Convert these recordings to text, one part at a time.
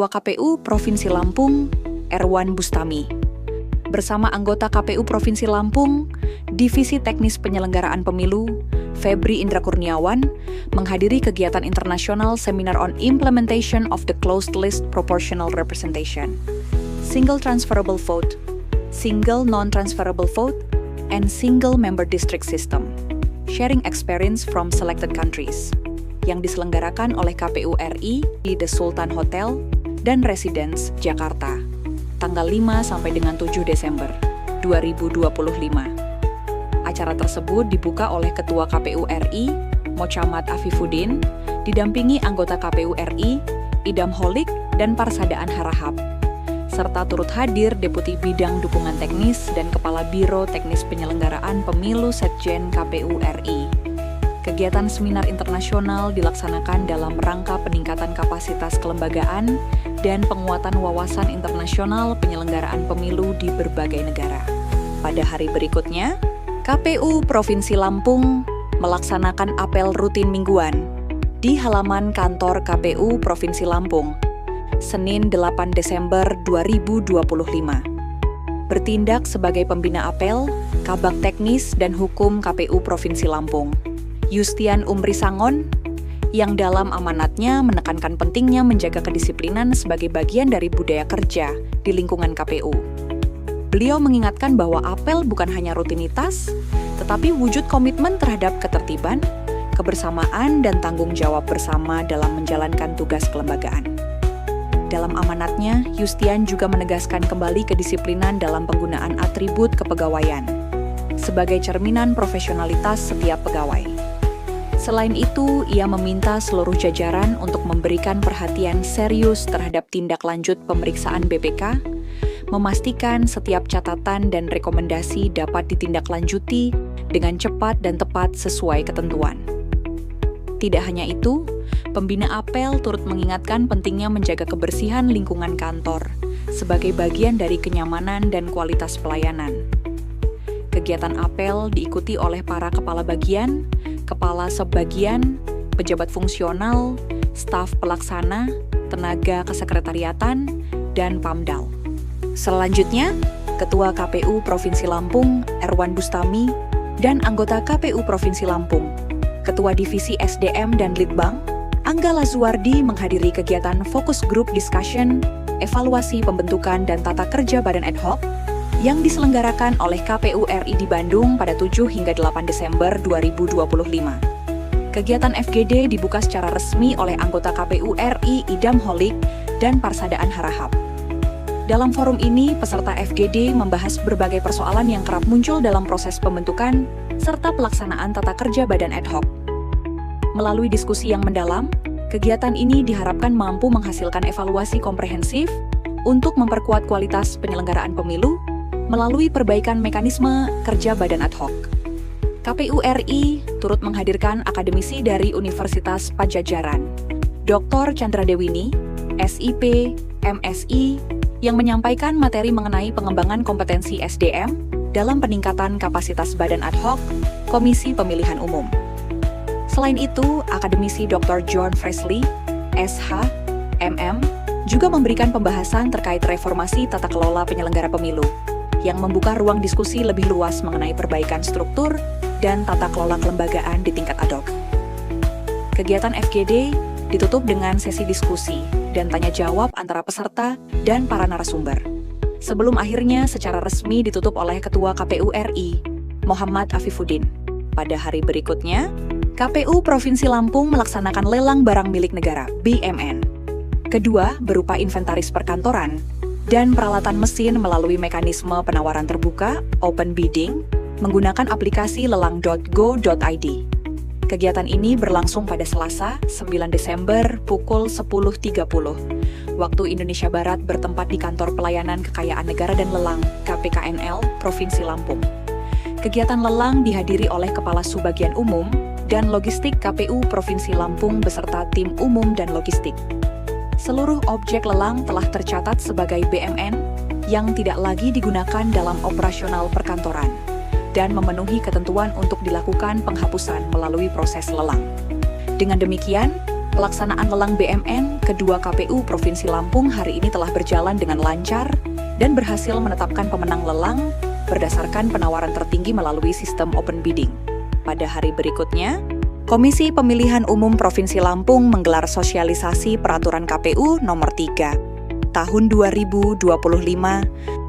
Ketua KPU Provinsi Lampung, Erwan Bustami. Bersama anggota KPU Provinsi Lampung, Divisi Teknis Penyelenggaraan Pemilu, Febri Indra Kurniawan, menghadiri kegiatan internasional Seminar on Implementation of the Closed List Proportional Representation, Single Transferable Vote, Single Non-Transferable Vote, and Single Member District System, Sharing Experience from Selected Countries, yang diselenggarakan oleh KPU RI di The Sultan Hotel dan Residence, Jakarta, tanggal 5 sampai dengan 7 Desember 2025. Acara tersebut dibuka oleh Ketua KPU RI, Mochammad Afifuddin, didampingi anggota KPU RI, Idam Holik, dan Parsadaan Harahap, serta turut hadir Deputi Bidang Dukungan Teknis dan Kepala Biro Teknis Penyelenggaraan Pemilu Setjen KPU RI. Kegiatan seminar internasional dilaksanakan dalam rangka peningkatan kapasitas kelembagaan dan penguatan wawasan internasional penyelenggaraan pemilu di berbagai negara. Pada hari berikutnya, KPU Provinsi Lampung melaksanakan apel rutin mingguan di halaman kantor KPU Provinsi Lampung, Senin 8 Desember 2025. Bertindak sebagai pembina apel, Kabag Teknis dan Hukum KPU Provinsi Lampung, Yustian Umri Sangon, yang dalam amanatnya menekankan pentingnya menjaga kedisiplinan sebagai bagian dari budaya kerja di lingkungan KPU. Beliau mengingatkan bahwa apel bukan hanya rutinitas, tetapi wujud komitmen terhadap ketertiban, kebersamaan, dan tanggung jawab bersama dalam menjalankan tugas kelembagaan. Dalam amanatnya, Yustian juga menegaskan kembali kedisiplinan dalam penggunaan atribut kepegawaian sebagai cerminan profesionalitas setiap pegawai. Selain itu, ia meminta seluruh jajaran untuk memberikan perhatian serius terhadap tindak lanjut pemeriksaan BPK, memastikan setiap catatan dan rekomendasi dapat ditindaklanjuti dengan cepat dan tepat sesuai ketentuan. Tidak hanya itu, pembina apel turut mengingatkan pentingnya menjaga kebersihan lingkungan kantor sebagai bagian dari kenyamanan dan kualitas pelayanan. Kegiatan apel diikuti oleh para kepala bagian, kepala subbagian, pejabat fungsional, staf pelaksana, tenaga kesekretariatan, dan Pamdal. Selanjutnya, Ketua KPU Provinsi Lampung, Erwan Bustami, dan anggota KPU Provinsi Lampung, Ketua Divisi SDM dan Litbang, Angga Lazuardi menghadiri kegiatan Focus Group Discussion, Evaluasi Pembentukan dan Tata Kerja Badan Ad Hoc, yang diselenggarakan oleh KPU RI di Bandung pada 7 hingga 8 Desember 2025. Kegiatan FGD dibuka secara resmi oleh anggota KPU RI Idam Holik dan Parsadaan Harahap. Dalam forum ini, peserta FGD membahas berbagai persoalan yang kerap muncul dalam proses pembentukan serta pelaksanaan tata kerja Badan Ad Hoc. Melalui diskusi yang mendalam, kegiatan ini diharapkan mampu menghasilkan evaluasi komprehensif untuk memperkuat kualitas penyelenggaraan pemilu melalui perbaikan mekanisme kerja Badan Ad Hoc. KPU RI turut menghadirkan akademisi dari Universitas Padjadjaran, Dr. Chandra Dewini, SIP, MSI, yang menyampaikan materi mengenai pengembangan kompetensi SDM dalam peningkatan kapasitas Badan Ad Hoc Komisi Pemilihan Umum. Selain itu, akademisi Dr. John Fresley, SH, MM, juga memberikan pembahasan terkait reformasi tata kelola penyelenggara pemilu, yang membuka ruang diskusi lebih luas mengenai perbaikan struktur dan tata kelola kelembagaan di tingkat ad hoc. Kegiatan FGD ditutup dengan sesi diskusi dan tanya jawab antara peserta dan para narasumber, sebelum akhirnya secara resmi ditutup oleh Ketua KPU RI, Mochammad Afifuddin. Pada hari berikutnya, KPU Provinsi Lampung melaksanakan lelang barang milik negara, BMN. Kedua berupa inventaris perkantoran dan peralatan mesin melalui mekanisme penawaran terbuka, open bidding, menggunakan aplikasi lelang.go.id. Kegiatan ini berlangsung pada Selasa, 9 Desember, pukul 10.30, waktu Indonesia Barat bertempat di Kantor Pelayanan Kekayaan Negara dan Lelang, KPKNL, Provinsi Lampung. Kegiatan lelang dihadiri oleh Kepala Subbagian Umum dan Logistik KPU Provinsi Lampung beserta tim umum dan logistik. Seluruh objek lelang telah tercatat sebagai BMN yang tidak lagi digunakan dalam operasional perkantoran dan memenuhi ketentuan untuk dilakukan penghapusan melalui proses lelang. Dengan demikian, Pelaksanaan lelang BMN kedua KPU Provinsi Lampung hari ini telah berjalan dengan lancar dan berhasil menetapkan pemenang lelang berdasarkan penawaran tertinggi melalui sistem open bidding. Pada hari berikutnya, Komisi Pemilihan Umum Provinsi Lampung menggelar sosialisasi Peraturan KPU Nomor 3 Tahun 2025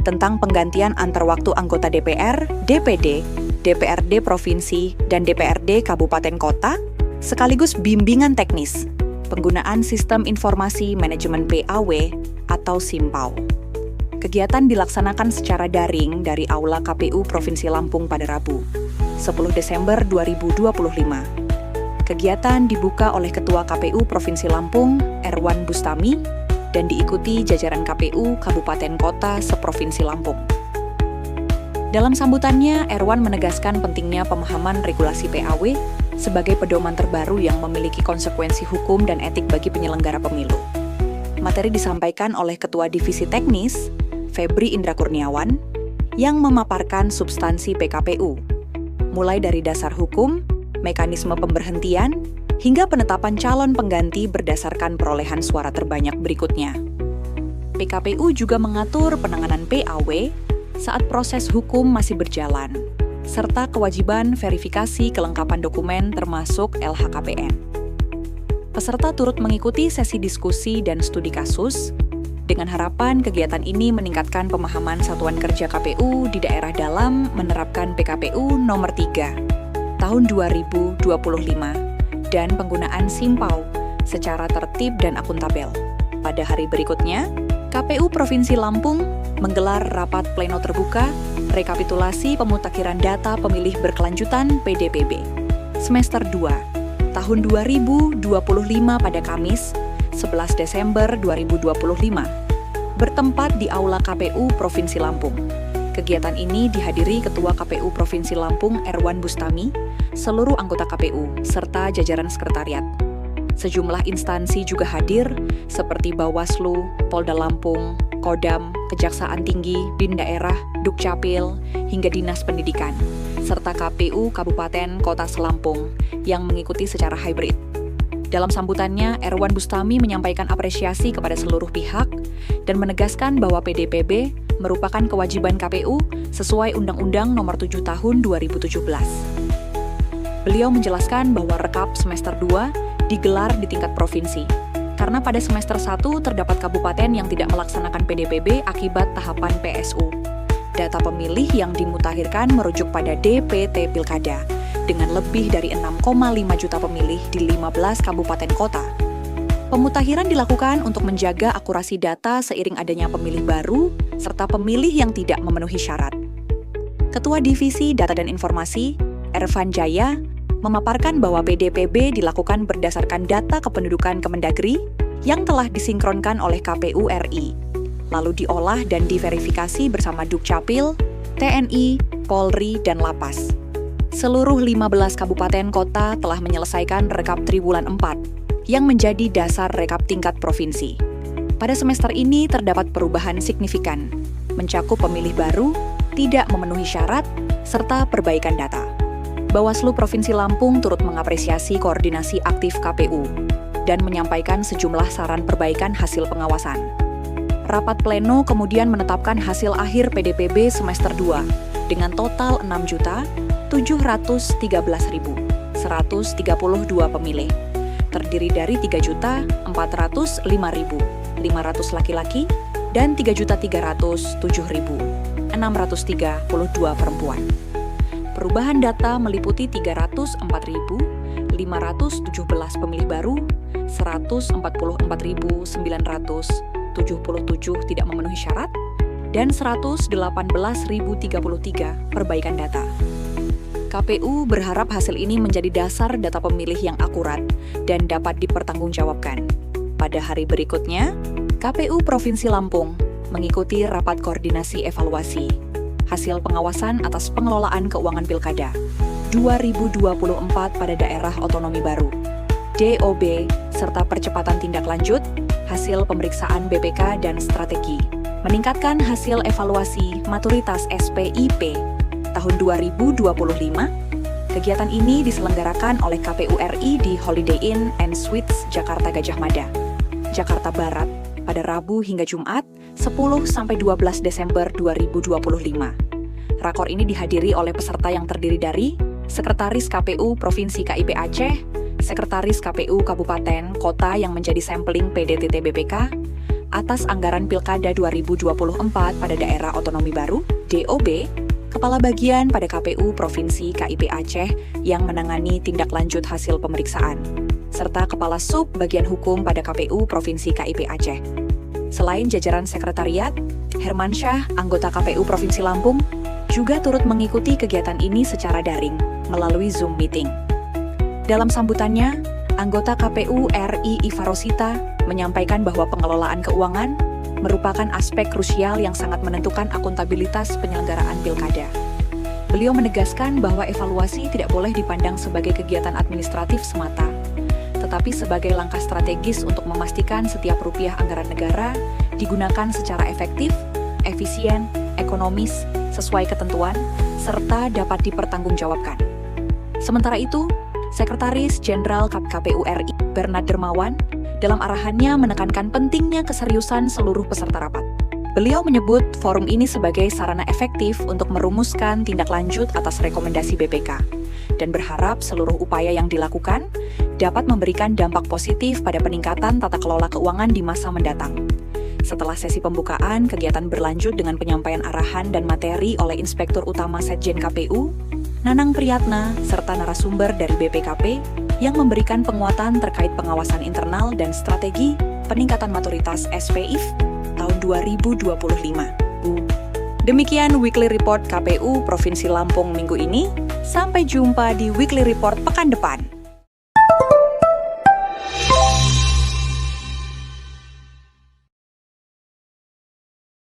tentang penggantian antar waktu anggota DPR, DPD, DPRD Provinsi, dan DPRD Kabupaten Kota, sekaligus bimbingan teknis penggunaan Sistem Informasi Manajemen PAW atau SIMPAW. Kegiatan dilaksanakan secara daring dari Aula KPU Provinsi Lampung pada Rabu, 10 Desember 2025. Kegiatan dibuka oleh Ketua KPU Provinsi Lampung, Erwan Bustami, dan diikuti jajaran KPU Kabupaten Kota seprovinsi Lampung. Dalam sambutannya, Erwan menegaskan pentingnya pemahaman regulasi PAW sebagai pedoman terbaru yang memiliki konsekuensi hukum dan etik bagi penyelenggara pemilu. Materi disampaikan oleh Ketua Divisi Teknis, Febri Indra Kurniawan, yang memaparkan substansi PKPU, mulai dari dasar hukum, mekanisme pemberhentian, hingga penetapan calon pengganti berdasarkan perolehan suara terbanyak berikutnya. PKPU juga mengatur penanganan PAW saat proses hukum masih berjalan, serta kewajiban verifikasi kelengkapan dokumen termasuk LHKPN. Peserta turut mengikuti sesi diskusi dan studi kasus, dengan harapan kegiatan ini meningkatkan pemahaman satuan kerja KPU di daerah dalam menerapkan PKPU Nomor 3 Tahun 2025 dan penggunaan SIMPAW secara tertib dan akuntabel. Pada hari berikutnya, KPU Provinsi Lampung menggelar rapat pleno terbuka rekapitulasi pemutakhiran data pemilih berkelanjutan PDPB semester 2 tahun 2025 pada Kamis 11 Desember 2025 bertempat di Aula KPU Provinsi Lampung. Kegiatan ini dihadiri Ketua KPU Provinsi Lampung Erwan Bustami, seluruh anggota KPU, serta jajaran sekretariat. Sejumlah instansi juga hadir, seperti Bawaslu, Polda Lampung, Kodam, Kejaksaan Tinggi, Bin Daerah, Dukcapil, hingga Dinas Pendidikan, serta KPU Kabupaten Kota Selampung yang mengikuti secara hybrid. Dalam sambutannya, Erwan Bustami menyampaikan apresiasi kepada seluruh pihak dan menegaskan bahwa PDPB merupakan kewajiban KPU sesuai Undang-Undang Nomor 7 Tahun 2017. Beliau menjelaskan bahwa rekap semester 2 digelar di tingkat provinsi, karena pada semester 1 terdapat kabupaten yang tidak melaksanakan PDPB akibat tahapan PSU. Data pemilih yang dimutakhirkan merujuk pada DPT Pilkada, dengan lebih dari 6,5 juta pemilih di 15 kabupaten kota. Pemutakhiran dilakukan untuk menjaga akurasi data seiring adanya pemilih baru serta pemilih yang tidak memenuhi syarat. Ketua Divisi Data dan Informasi, Ervan Jaya, memaparkan bahwa PDPB dilakukan berdasarkan data kependudukan Kemendagri yang telah disinkronkan oleh KPU RI, lalu diolah dan diverifikasi bersama Dukcapil, TNI, Polri, dan Lapas. Seluruh 15 kabupaten kota telah menyelesaikan rekap triwulan 4, yang menjadi dasar rekap tingkat provinsi. Pada semester ini terdapat perubahan signifikan, mencakup pemilih baru, tidak memenuhi syarat, serta perbaikan data. Bawaslu Provinsi Lampung turut mengapresiasi koordinasi aktif KPU dan menyampaikan sejumlah saran perbaikan hasil pengawasan. Rapat pleno kemudian menetapkan hasil akhir PDPB semester 2 dengan total 6.713.132 pemilih, terdiri dari 3.405.500 laki-laki dan 3.307.632 perempuan. Perubahan data meliputi 304.517 pemilih baru, 144.977 tidak memenuhi syarat, dan 118.033 perbaikan data. KPU berharap hasil ini menjadi dasar data pemilih yang akurat dan dapat dipertanggungjawabkan. Pada hari berikutnya, KPU Provinsi Lampung mengikuti rapat koordinasi evaluasi hasil pengawasan atas pengelolaan keuangan Pilkada 2024 pada daerah otonomi baru, DOB, serta percepatan tindak lanjut, hasil pemeriksaan BPK dan strategi, meningkatkan hasil evaluasi maturitas SPIP tahun 2025, Kegiatan ini diselenggarakan oleh KPU RI di Holiday Inn and Suites Jakarta Gajah Mada, Jakarta Barat, pada Rabu hingga Jumat, 10-12 Desember 2025. Rakor ini dihadiri oleh peserta yang terdiri dari Sekretaris KPU Provinsi KIP Aceh, Sekretaris KPU Kabupaten Kota yang menjadi sampling PDTT BPK, atas anggaran Pilkada 2024 pada Daerah Otonomi Baru, DOB, Kepala Bagian pada KPU Provinsi KIP Aceh yang menangani tindak lanjut hasil pemeriksaan, serta Kepala Sub Bagian Hukum pada KPU Provinsi KIP Aceh. Selain jajaran sekretariat, Hermansyah, anggota KPU Provinsi Lampung, juga turut mengikuti kegiatan ini secara daring melalui Zoom meeting. Dalam sambutannya, anggota KPU RI Iva Rosita menyampaikan bahwa pengelolaan keuangan merupakan aspek krusial yang sangat menentukan akuntabilitas penyelenggaraan pilkada. Beliau menegaskan bahwa evaluasi tidak boleh dipandang sebagai kegiatan administratif semata, tetapi sebagai langkah strategis untuk memastikan setiap rupiah anggaran negara digunakan secara efektif, efisien, ekonomis, sesuai ketentuan, serta dapat dipertanggungjawabkan. Sementara itu, Sekretaris Jenderal KPU RI Bernard Dermawan dalam arahannya menekankan pentingnya keseriusan seluruh peserta rapat. Beliau menyebut forum ini sebagai sarana efektif untuk merumuskan tindak lanjut atas rekomendasi BPK dan berharap seluruh upaya yang dilakukan dapat memberikan dampak positif pada peningkatan tata kelola keuangan di masa mendatang. Setelah sesi pembukaan, kegiatan berlanjut dengan penyampaian arahan dan materi oleh Inspektur Utama Setjen KPU, Nanang Priyatna, serta narasumber dari BPKP yang memberikan penguatan terkait pengawasan internal dan strategi peningkatan maturitas SPIF tahun 2025. Demikian Weekly Report KPU Provinsi Lampung minggu ini. Sampai jumpa di Weekly Report pekan depan.